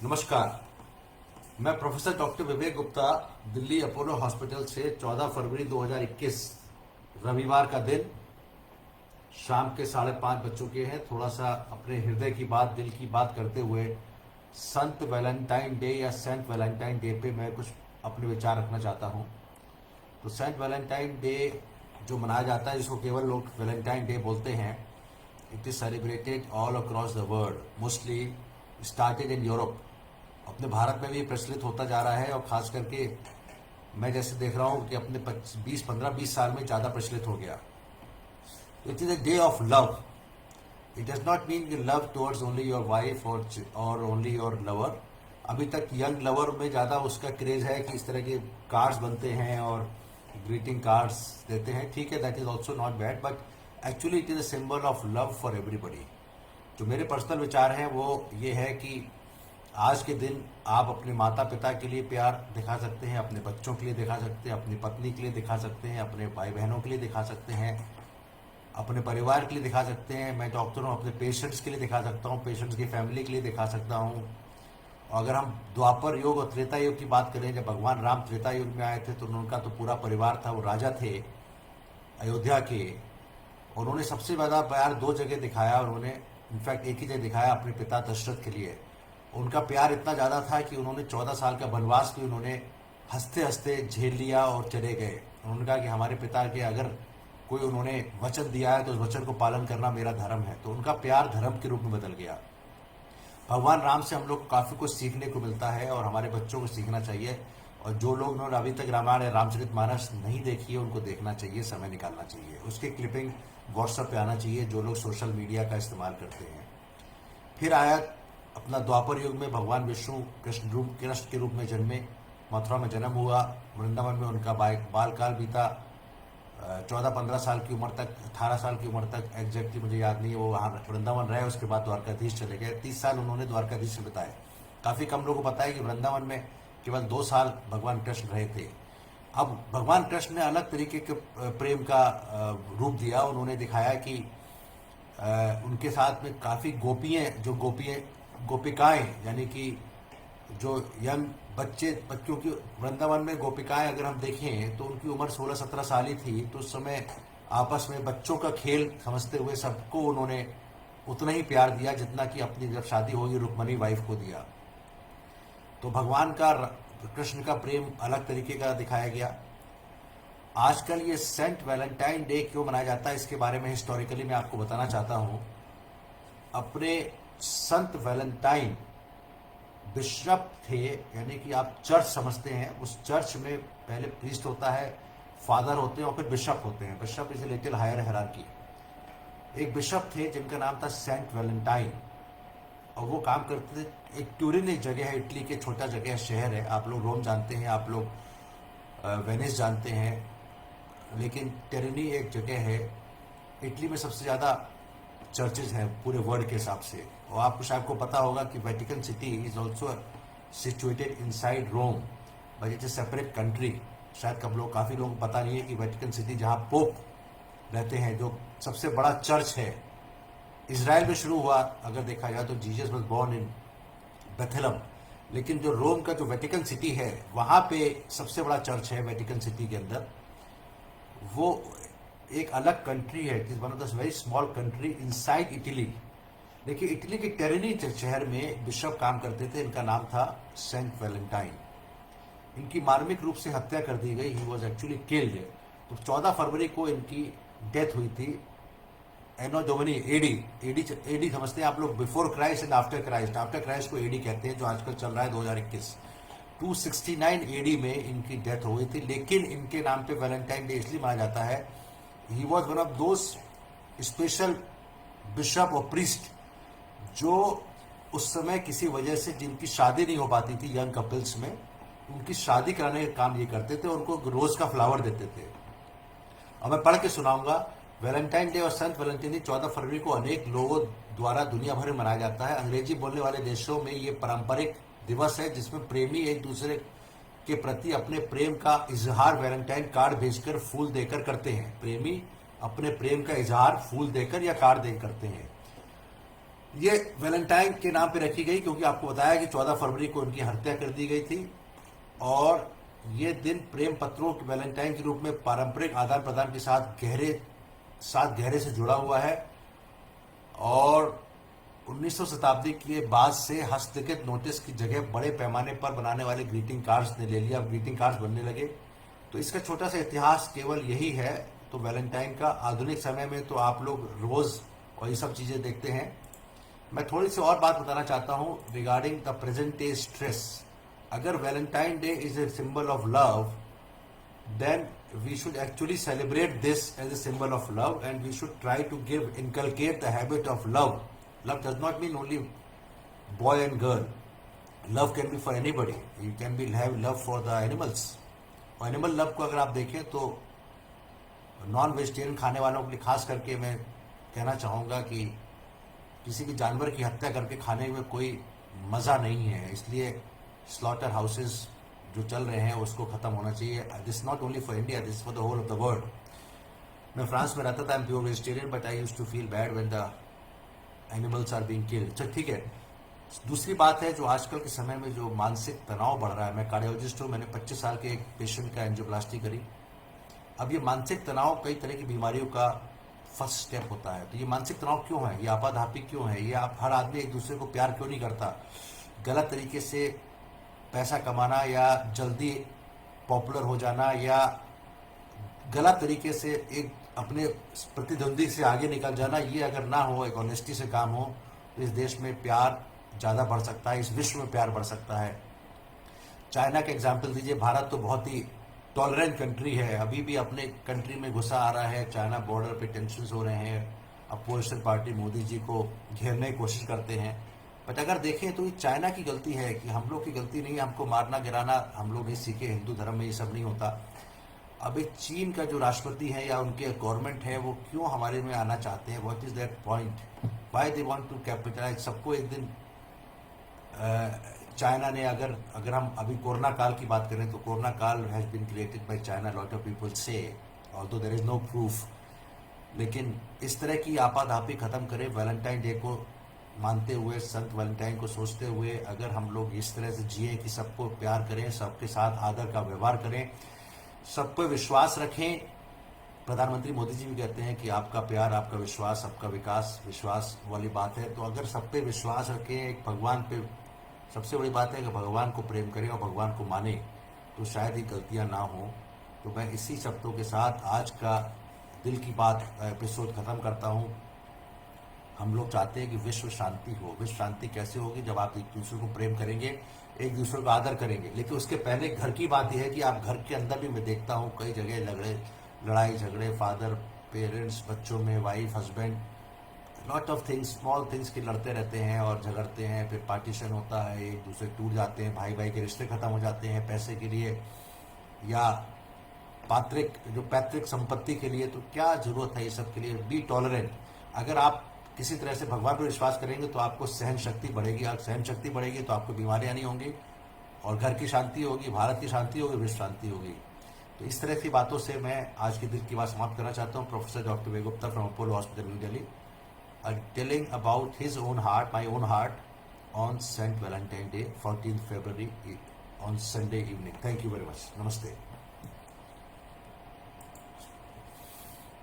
नमस्कार। मैं professor doctor Vivek Gupta Delhi Apollo hospital से 14 फरवरी 2021 रविवार का दिन शाम के 5:30 बज चुके हैं। थोड़ा सा अपने हृदय की बात, दिल की बात करते हुए संत वैलेंटाइन डे या सेंट वैलेंटाइन डे पे मैं कुछ अपने विचार रखना चाहता हूँ। तो सेंट वैलेंटाइन डे जो मनाया जाता है, जिसको केवल लोग वैलेंटाइन डे बोलते हैं, it is celebrated all across the world, mostly started in Europe. अपने भारत में भी प्रचलित होता जा रहा है और खास करके मैं जैसे देख रहा हूँ कि अपने 15-20 साल में ज़्यादा प्रचलित हो गया। It is a day of love. It does not mean कि love towards only your wife और ओनली योर लवर। अभी तक यंग लवर में ज़्यादा उसका क्रेज है कि इस तरह के कार्ड्स बनते हैं और ग्रीटिंग कार्ड्स देते हैं। ठीक है, that is also not bad, but actually it is a symbol of love for everybody. जो मेरे पर्सनल विचार हैं वो ये है कि आज के दिन आप अपने माता पिता के लिए प्यार दिखा सकते हैं, अपने बच्चों के लिए दिखा सकते हैं, अपनी पत्नी के लिए दिखा सकते हैं, अपने भाई बहनों के लिए दिखा सकते हैं, अपने परिवार के लिए दिखा सकते हैं। मैं डॉक्टर हूँ, अपने पेशेंट्स के लिए दिखा सकता हूँ, पेशेंट्स की फैमिली के लिए दिखा सकता हूँ। और अगर हम द्वापर युग और त्रेता युग की बात करें, जब भगवान राम त्रेता युग में आए थे तो उनका तो पूरा परिवार था, वो राजा थे अयोध्या के। और उन्होंने सबसे ज़्यादा प्यार दो जगह दिखाया। उन्होंने इनफैक्ट एक ही जगह दिखाया, अपने पिता दशरथ के लिए। उनका प्यार इतना ज़्यादा था कि उन्होंने 14 साल का वनवास भी उन्होंने हंसते हंसते झेल लिया और चले गए। उन्होंने कहा कि हमारे पिता के अगर कोई उन्होंने वचन दिया है तो उस वचन को पालन करना मेरा धर्म है। तो उनका प्यार धर्म के रूप में बदल गया। भगवान राम से हम लोग को काफ़ी कुछ सीखने को मिलता है और हमारे बच्चों को सीखना चाहिए। और जो लोग उन्होंने अभी तक रामायण या रामचरितमानस नहीं देखी है उनको देखना चाहिए, समय निकालना चाहिए। उसकी क्लिपिंग व्हाट्सएप पे आना चाहिए जो लोग सोशल मीडिया का इस्तेमाल करते हैं। फिर आया अपना द्वापर युग में भगवान विष्णु कृष्ण के रूप में जन्मे, मथुरा में जन्म हुआ, वृंदावन में उनका बालकाल बीता। 14-15 साल की उम्र तक, 18 साल की उम्र तक, एग्जैक्टली मुझे याद नहीं है, वो वहाँ वृंदावन रहे। उसके बाद द्वारकाधीश चले गए। 30 साल उन्होंने द्वारकाधीश में बिताए। काफ़ी कम लोगों को पता है कि वृंदावन में केवल 2 साल भगवान कृष्ण रहे थे। अब भगवान कृष्ण ने अलग तरीके के प्रेम का रूप दिया। उन्होंने दिखाया कि उनके साथ में काफ़ी गोपिकाएं, यानी कि जो यंग बच्चों की वृंदावन में गोपिकाएं अगर हम देखें तो उनकी उम्र 16-17 साल ही थी। तो उस समय आपस में बच्चों का खेल समझते हुए सबको उन्होंने उतना ही प्यार दिया जितना कि अपनी जब शादी होगी रुक्मणी वाइफ को दिया। तो भगवान का कृष्ण का प्रेम अलग तरीके का दिखाया गया। आजकल ये सेंट वैलेंटाइन डे क्यों मनाया जाता है, इसके बारे में हिस्टोरिकली मैं आपको बताना चाहता हूँ। अपने संत वैलेंटाइन बिशप थे, यानी कि आप चर्च समझते हैं, उस चर्च में पहले प्रीस्ट होता है, फादर होते हैं और फिर बिशप होते हैं। Bishop is a little higher hierarchy. एक बिशप थे जिनका नाम था सेंट वैलेंटाइन और वो काम करते थे। एक ट्यूरिन एक जगह है, इटली के छोटा जगह शहर है। आप लोग रोम जानते हैं, आप लोग वेनिस जानते हैं, लेकिन टेरिनी एक जगह है। इटली में सबसे ज़्यादा चर्चेज हैं पूरे वर्ल्ड के हिसाब से। और आपको शायद को पता होगा कि Vatican city is also situated inside Rome, but it's a separate country. शायद काफ़ी लोगों को पता नहीं है कि वेटिकन सिटी जहाँ पोप रहते हैं, जो सबसे बड़ा चर्च है, इसराइल में शुरू हुआ। अगर देखा जाए तो जीसस वाज बॉर्न इन बेथेलम, लेकिन जो रोम का जो वेटिकन सिटी है वहाँ पे सबसे बड़ा चर्च है वेटिकन सिटी के अंदर। वो एक अलग कंट्री है, it is one of the very small country inside Italy. देखिए, इटली के टेरिनी शहर में बिशप काम करते थे। इनका नाम था सेंट वैलेंटाइन। इनकी मार्मिक रूप से हत्या कर दी गई। He was actually killed. तो 14 फरवरी को इनकी डेथ हुई थी। एनो डोमिनी एडी समझते हैं आप लोग, before Christ and after Christ. After Christ को एडी कहते हैं, जो आजकल चल रहा है 2021। 269 एडी में इनकी डेथ हो गई थी। लेकिन इनके नाम पे वैलेंटाइन डे इसलिए माना जाता है, he was one of those special bishop और प्रीस्ट जो उस समय किसी वजह से जिनकी शादी नहीं हो पाती थी यंग कपल्स में, उनकी शादी कराने का काम ये करते थे, उनको रोज का फ्लावर देते थे। अब मैं पढ़ के सुनाऊंगा। वैलेंटाइन डे और संत वैलेंटाइन डे 14 फरवरी को अनेक लोगों द्वारा दुनिया भर में मनाया जाता है। अंग्रेजी बोलने वाले देशों में ये पारंपरिक दिवस है जिसमें प्रेमी एक दूसरे के प्रति अपने प्रेम का इजहार वैलेंटाइन कार्ड भेजकर, फूल देकर करते हैं। प्रेमी अपने प्रेम का इजहार फूल देकर या कार्ड देकर करते हैं। ये वैलेंटाइन के नाम पे रखी गई क्योंकि आपको बताया कि 14 फरवरी को उनकी हत्या कर दी गई थी और ये दिन प्रेम पत्रों के वैलेंटाइन के रूप में पारंपरिक आदान प्रदान के साथ गहरे से जुड़ा हुआ है। और 19वीं शताब्दी के बाद से हस्तलिखित नोटिस की जगह बड़े पैमाने पर बनाने वाले ग्रीटिंग कार्ड्स ने ले लिया, ग्रीटिंग कार्ड्स बनने लगे। तो इसका छोटा सा इतिहास केवल यही है। तो वैलेंटाइन का आधुनिक समय में तो आप लोग रोज और ये सब चीजें देखते हैं। मैं थोड़ी सी और बात बताना चाहता हूं regarding the present day stress. अगर Valentine day is a symbol of love, then we should actually celebrate this as a symbol of love, and we should try to inculcate the habit of love. Love does not mean only boy and girl. Love can be for anybody. You can have love for the animals. और animal love को अगर आप देखें तो non vegetarian खाने वालों के लिए खास करके मैं कहना चाहूँगा कि किसी भी जानवर की हत्या करके खाने में कोई मज़ा नहीं है। इसलिए स्लॉटर हाउसेस जो चल रहे हैं उसको खत्म होना चाहिए। This not only for India, this for the whole of the world. मैं फ्रांस में रहता था, I am pure vegetarian, but I used to feel bad when the animals are being killed. चल ठीक है। दूसरी बात है जो आजकल के समय में जो मानसिक तनाव बढ़ रहा है। मैं कार्डियोलॉजिस्ट हूँ, मैंने 25 साल के एक पेशेंट का एंजियोप्लास्टी करी। अब ये मानसिक तनाव कई तरह की बीमारियों का फर्स्ट स्टेप होता है। तो ये मानसिक तनाव क्यों है, ये आपाधापी क्यों है, ये आप हर आदमी एक दूसरे को प्यार क्यों नहीं करता, गलत तरीके से पैसा कमाना या जल्दी पॉपुलर हो जाना या गलत तरीके से एक अपने प्रतिद्वंदी से आगे निकल जाना, ये अगर ना हो, एक ऑनेस्टी से काम हो, तो इस देश में प्यार ज़्यादा बढ़ सकता है, इस विश्व में प्यार बढ़ सकता है। चाइना का एग्जाम्पल दीजिए। भारत तो बहुत ही टॉलरेंट कंट्री है, अभी भी अपने कंट्री में गुस्सा आ रहा है, चाइना बॉर्डर पे टेंशन हो रहे हैं, अपोजिशन पार्टी मोदी जी को घेरने की कोशिश करते हैं। बट अगर देखें तो ये चाइना की गलती है कि हम लोग की गलती नहीं है। हमको मारना गिराना हम लोग नहीं सीखे, हिंदू धर्म में ये सब नहीं होता। अब एक चीन का जो राष्ट्रपति है या उनके गवर्नमेंट है वो क्यों हमारे में आना चाहते हैं, what is that point, why they want to capitalise. सबको एक दिन चाइना ने अगर हम अभी कोरोना काल की बात करें तो कोरोना काल has been created by China, lot of people से, although there is no proof. लेकिन इस तरह की आपाधापी खत्म करें। वैलेंटाइन डे को मानते हुए, संत वैलेंटाइन को सोचते हुए अगर हम लोग इस तरह से जिए कि सबको प्यार करें, सबके साथ आदर का व्यवहार करें, सब पे विश्वास रखें। प्रधानमंत्री मोदी जी भी कहते हैं कि आपका प्यार, आपका विश्वास, सबका विकास, विश्वास वाली बात है। तो अगर सब पे विश्वास रखें, एक भगवान पे, सबसे बड़ी बात है कि भगवान को प्रेम करें और भगवान को माने, तो शायद ही गलतियां ना हो। तो मैं इसी शब्दों के साथ आज का दिल की बात एपिसोड खत्म करता हूँ। हम लोग चाहते हैं कि विश्व शांति हो। विश्व शांति कैसे होगी, जब आप एक दूसरे को प्रेम करेंगे, एक दूसरे को आदर करेंगे। लेकिन उसके पहले घर की बात यह है कि आप घर के अंदर भी, मैं देखता हूँ कई जगह लड़ाई झगड़े, फादर पेरेंट्स, बच्चों में, wife husband, lot of things, small things के लड़ते रहते हैं और झगड़ते हैं, फिर पार्टीशन होता है, एक दूसरे टूट जाते हैं, भाई भाई के रिश्ते खत्म हो जाते हैं पैसे के लिए या पैतृक संपत्ति के लिए। तो क्या जरूरत है ये सब के लिए। Be tolerant. अगर आप किसी तरह से भगवान पर विश्वास करेंगे तो आपको सहन शक्ति बढ़ेगी, और सहन शक्ति बढ़ेगी तो आपको बीमारियां नहीं होंगी, और घर की शांति होगी, भारत की शांति होगी, विश्व शांति होगी। तो इस तरह की बातों से मैं आज की दिल की बात समाप्त करना चाहता हूँ। Professor doctor Vivek Gupta from Apollo hospital New Delhi, telling about his own heart, my own heart on saint Valentine day 14 February on Sunday evening. Thank you very much. Namaste.